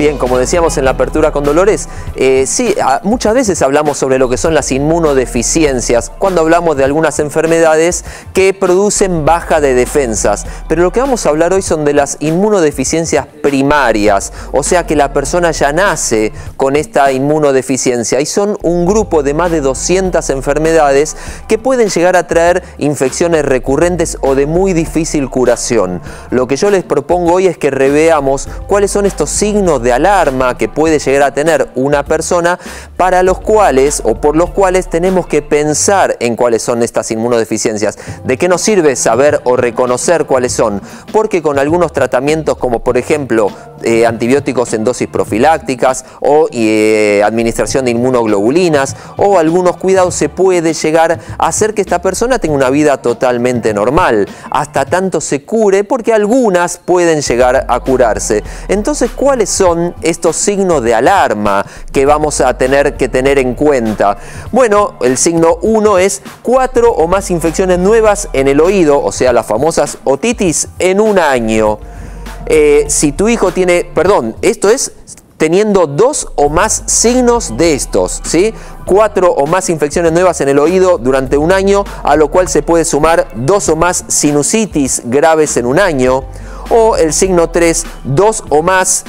Bien, como decíamos en la apertura con Dolores, sí, muchas veces hablamos sobre lo que son las inmunodeficiencias, cuando hablamos de algunas enfermedades que producen baja de defensas. Pero lo que vamos a hablar hoy son de las inmunodeficiencias primarias, o sea que la persona ya nace con esta inmunodeficiencia y son un grupo de más de 200 enfermedades que pueden llegar a traer infecciones recurrentes o de muy difícil curación. Lo que yo les propongo hoy es que reveamos cuáles son estos signos de alarma que puede llegar a tener una persona para los cuales o por los cuales tenemos que pensar en cuáles son estas inmunodeficiencias. ¿De qué nos sirve saber o reconocer cuáles son? Porque con algunos tratamientos como por ejemplo antibióticos en dosis profilácticas o administración de inmunoglobulinas o algunos cuidados se puede llegar a hacer que esta persona tenga una vida totalmente normal, hasta tanto se cure, porque algunas pueden llegar a curarse. Entonces, ¿cuáles son estos signos de alarma que vamos a tener que tener en cuenta? Bueno, el signo 1 es 4 o más infecciones nuevas en el oído, o sea, las famosas otitis, en un año. Si tu hijo tiene, esto es teniendo 2 o más signos de estos, ¿sí? 4 o más infecciones nuevas en el oído durante un año, a lo cual se puede sumar 2 o más sinusitis graves en un año. O el signo 3, 2 o más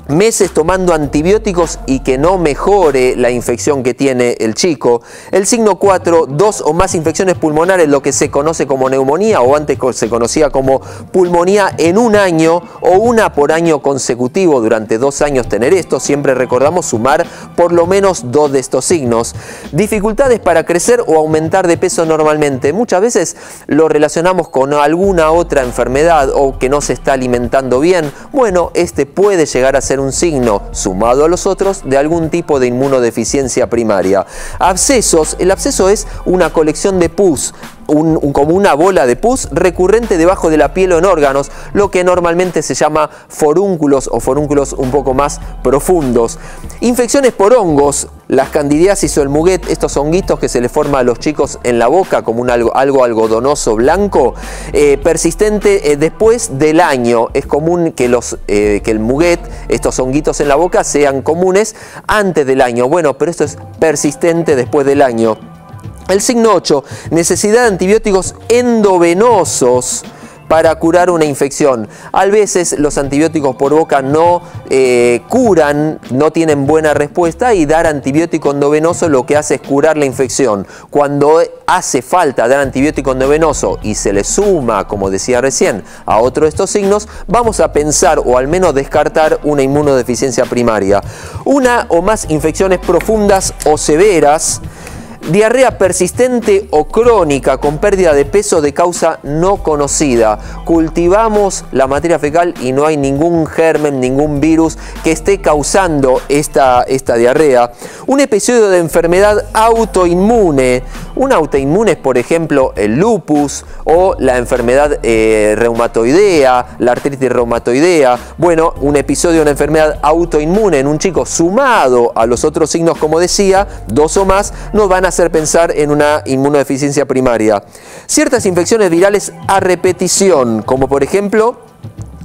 meses tomando antibióticos y que no mejore la infección que tiene el chico. El signo 4, 2 o más infecciones pulmonares, lo que se conoce como neumonía o antes se conocía como pulmonía en un año o una por año consecutivo, durante 2 años tener esto. Siempre recordamos sumar por lo menos 2 de estos signos. Dificultades para crecer o aumentar de peso normalmente. Muchas veces lo relacionamos con alguna otra enfermedad o que no se está alimentando bien. Bueno, este puede llegar a ser un signo, sumado a los otros, de algún tipo de inmunodeficiencia primaria. Abscesos. El absceso es una colección de pus, como una bola de pus recurrente debajo de la piel o en órganos, lo que normalmente se llama forúnculos o forúnculos un poco más profundos. Infecciones por hongos, las candidiasis o el muguet, estos honguitos que se les forma a los chicos en la boca como algo algodonoso blanco, persistente después del año. Es común que el muguet, estos honguitos en la boca, sean comunes antes del año. Bueno, pero esto es persistente después del año. El signo 8, necesidad de antibióticos endovenosos para curar una infección. A veces los antibióticos por boca no curan, no tienen buena respuesta, y dar antibiótico endovenoso lo que hace es curar la infección. Cuando hace falta dar antibiótico endovenoso y se le suma, como decía recién, a otro de estos signos, vamos a pensar o al menos descartar una inmunodeficiencia primaria. Una o más infecciones profundas o severas. Diarrea persistente o crónica con pérdida de peso de causa no conocida. Cultivamos la materia fecal y no hay ningún germen, ningún virus que esté causando esta diarrea. Un episodio de enfermedad autoinmune. Un autoinmune es, por ejemplo, el lupus o la enfermedad reumatoidea, la artritis reumatoidea. Bueno, un episodio de una enfermedad autoinmune en un chico sumado a los otros signos, como decía, 2 o más, nos van a hacer pensar en una inmunodeficiencia primaria. Ciertas infecciones virales a repetición, como por ejemplo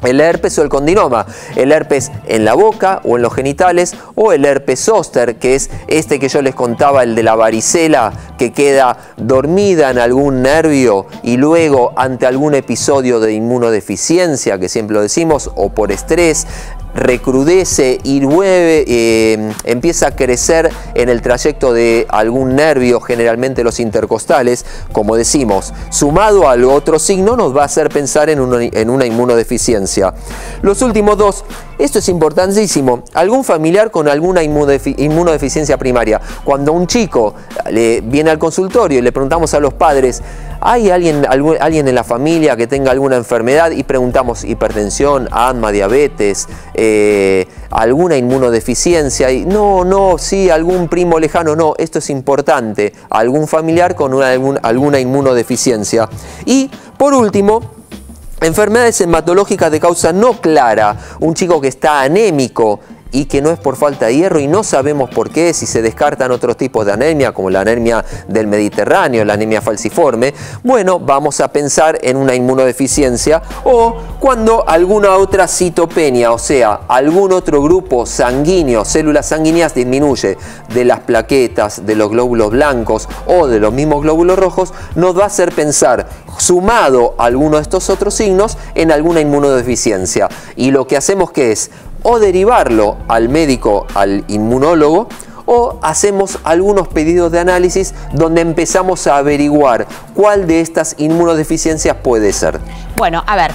el herpes o el condinoma. El herpes en la boca o en los genitales, o el herpes zóster, que es este que yo les contaba, el de la varicela, que queda dormida en algún nervio y luego ante algún episodio de inmunodeficiencia, que siempre lo decimos, o por estrés, recrudece y empieza a crecer en el trayecto de algún nervio, generalmente los intercostales, como decimos, sumado al otro signo nos va a hacer pensar en una inmunodeficiencia. Los últimos 2, esto es importantísimo, algún familiar con alguna inmunodeficiencia primaria. Cuando un chico viene al consultorio y le preguntamos a los padres, ¿hay alguien en la familia que tenga alguna enfermedad? Y preguntamos hipertensión, asma, diabetes, alguna inmunodeficiencia. Y no, sí, algún primo lejano. No, esto es importante. Algún familiar con alguna inmunodeficiencia. Y por último, enfermedades hematológicas de causa no clara. Un chico que está anémico y que no es por falta de hierro y no sabemos por qué, si se descartan otros tipos de anemia como la anemia del Mediterráneo, la anemia falciforme, bueno, vamos a pensar en una inmunodeficiencia, o cuando alguna otra citopenia, o sea, algún otro grupo sanguíneo, células sanguíneas disminuye de las plaquetas, de los glóbulos blancos o de los mismos glóbulos rojos, nos va a hacer pensar, sumado a alguno de estos otros signos, en alguna inmunodeficiencia. Y lo que hacemos que es o derivarlo al médico, al inmunólogo, o hacemos algunos pedidos de análisis donde empezamos a averiguar cuál de estas inmunodeficiencias puede ser. Bueno, a ver,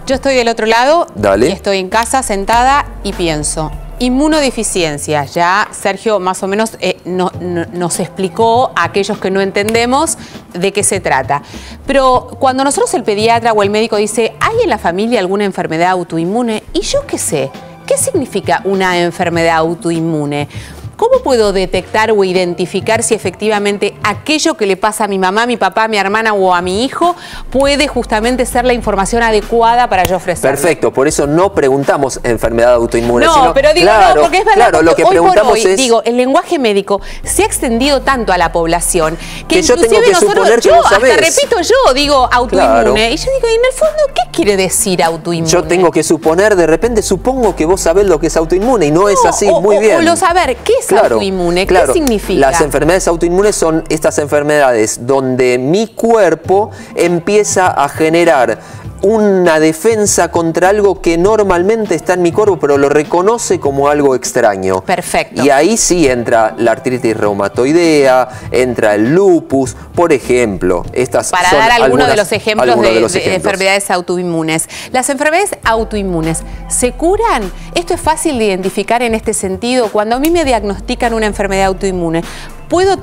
yo estoy del otro lado. Dale. Y estoy en casa sentada y pienso, inmunodeficiencia, ya Sergio más o menos nos explicó a aquellos que no entendemos de qué se trata. Pero cuando nosotros el pediatra o el médico dice, ¿hay en la familia alguna enfermedad autoinmune? Y yo qué sé, ¿qué significa una enfermedad autoinmune? ¿Cómo puedo detectar o identificar si efectivamente aquello que le pasa a mi mamá, a mi papá, a mi hermana o a mi hijo puede justamente ser la información adecuada para yo ofrecer? Perfecto, por eso no preguntamos enfermedad autoinmune. No, sino, pero digo, claro, no, porque es verdad, claro, lo que hoy preguntamos por hoy, es... digo, el lenguaje médico se ha extendido tanto a la población que yo tengo inclusive que nosotros, suponer que yo vos sabés. hasta repito yo, digo autoinmune, Claro. y yo digo, y en el fondo, ¿qué quiere decir autoinmune? Yo tengo que suponer, de repente supongo que vos sabés lo que es autoinmune y no es así, muy bien. O lo saber, ¿qué es autoinmune? ¿Qué significa? Las enfermedades autoinmunes son estas enfermedades donde mi cuerpo empieza a generar una defensa contra algo que normalmente está en mi cuerpo, pero lo reconoce como algo extraño. Perfecto. Y ahí sí entra la artritis reumatoidea, entra el lupus, por ejemplo. Estas Para son dar algunos de los ejemplos ejemplos de enfermedades autoinmunes. ¿Las enfermedades autoinmunes se curan? Esto es fácil de identificar en este sentido. Cuando a mí me diagnostican una enfermedad autoinmune, ¿puedo,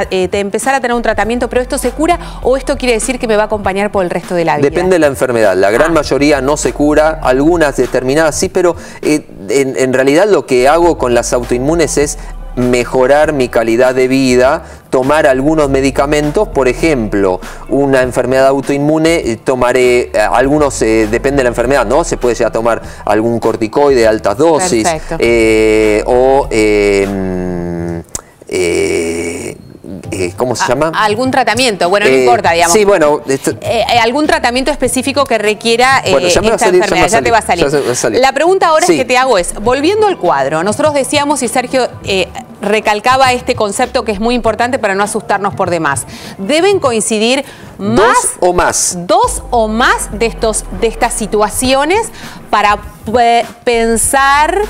empezar a tener un tratamiento, pero esto se cura o esto quiere decir que me va a acompañar por el resto de la vida? Depende de la enfermedad. La gran mayoría no se cura, algunas determinadas sí, pero en realidad lo que hago con las autoinmunes es mejorar mi calidad de vida, tomar algunos medicamentos. Por ejemplo, una enfermedad autoinmune, tomaré algunos, depende de la enfermedad, ¿no? Se puede ya tomar algún corticoide de altas dosis. Perfecto. ¿Cómo se llama? Algún tratamiento, bueno, no importa, digamos. Sí, bueno. Algún tratamiento específico que requiera bueno, ya me va a esta salir, enfermedad, ya te va a salir. Ya va a salir. La pregunta ahora Sí. que te hago es, volviendo al cuadro, nosotros decíamos y Sergio recalcaba este concepto que es muy importante para no asustarnos por demás. Deben coincidir más... Dos o más de estas situaciones para pensar...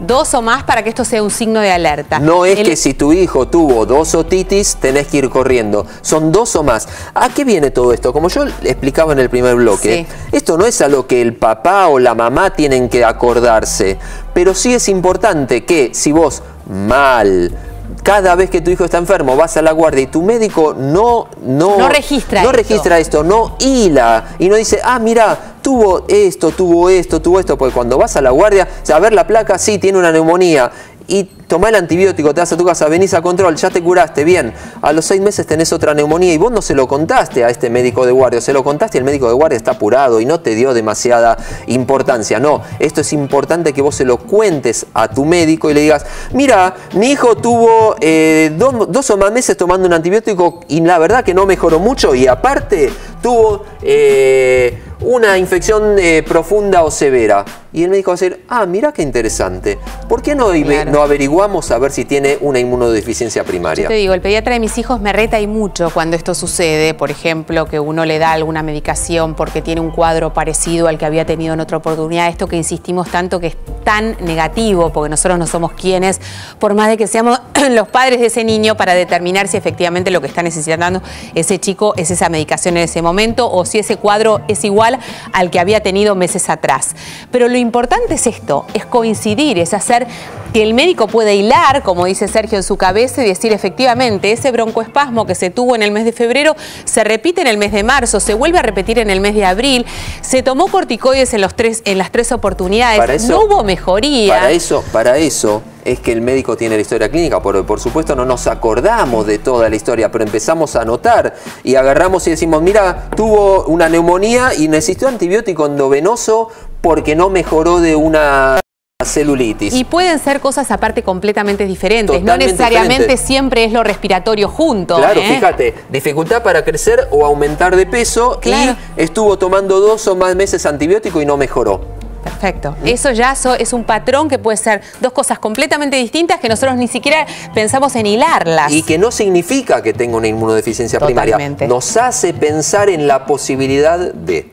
Dos o más para que esto sea un signo de alerta. No es que si tu hijo tuvo 2 otitis, tenés que ir corriendo. Son 2 o más. ¿A qué viene todo esto? Como yo explicaba en el primer bloque, sí, esto no es a lo que el papá o la mamá tienen que acordarse. Pero sí es importante que si vos cada vez que tu hijo está enfermo vas a la guardia y tu médico no registra esto, no hila y no dice, ah, mira, tuvo esto, porque cuando vas a la guardia, a ver la placa, sí, tiene una neumonía, y tomá el antibiótico, te vas a tu casa, venís a control, ya te curaste, bien, a los 6 meses tenés otra neumonía y vos no se lo contaste a este médico de guardia, se lo contaste y el médico de guardia está apurado y no te dio demasiada importancia. No, esto es importante que vos se lo cuentes a tu médico y le digas, mira, mi hijo tuvo 2 o más meses tomando un antibiótico y la verdad que no mejoró mucho y aparte tuvo una infección profunda o severa. Y el médico va a decir, ah, mira qué interesante. ¿Por qué no averiguamos a ver si tiene una inmunodeficiencia primaria? Yo te digo, el pediatra de mis hijos me reta y mucho cuando esto sucede. Por ejemplo, que uno le da alguna medicación porque tiene un cuadro parecido al que había tenido en otra oportunidad. Esto que insistimos tanto que es tan negativo, porque nosotros no somos quienes, por más de que seamos los padres de ese niño, para determinar si efectivamente lo que está necesitando ese chico es esa medicación en ese momento o si ese cuadro es igual al que había tenido meses atrás. Pero lo importante es esto, es coincidir, es hacer que el médico pueda hilar, como dice Sergio en su cabeza, y decir efectivamente ese broncoespasmo que se tuvo en el mes de febrero se repite en el mes de marzo, se vuelve a repetir en el mes de abril, se tomó corticoides en las 3 oportunidades, no hubo mejoría. Para eso es que el médico tiene la historia clínica, por supuesto no nos acordamos de toda la historia, pero empezamos a anotar y agarramos y decimos, mira, tuvo una neumonía y necesitó antibiótico endovenoso porque no mejoró de una celulitis. Y pueden ser cosas aparte completamente diferentes. Totalmente no necesariamente diferentes. Siempre es lo respiratorio junto. Claro, fíjate, dificultad para crecer o aumentar de peso, claro, y estuvo tomando 2 o más meses antibiótico y no mejoró. Perfecto. Eso ya es un patrón que puede ser dos cosas completamente distintas que nosotros ni siquiera pensamos en hilarlas. Y que no significa que tenga una inmunodeficiencia primaria. Totalmente. Nos hace pensar en la posibilidad de...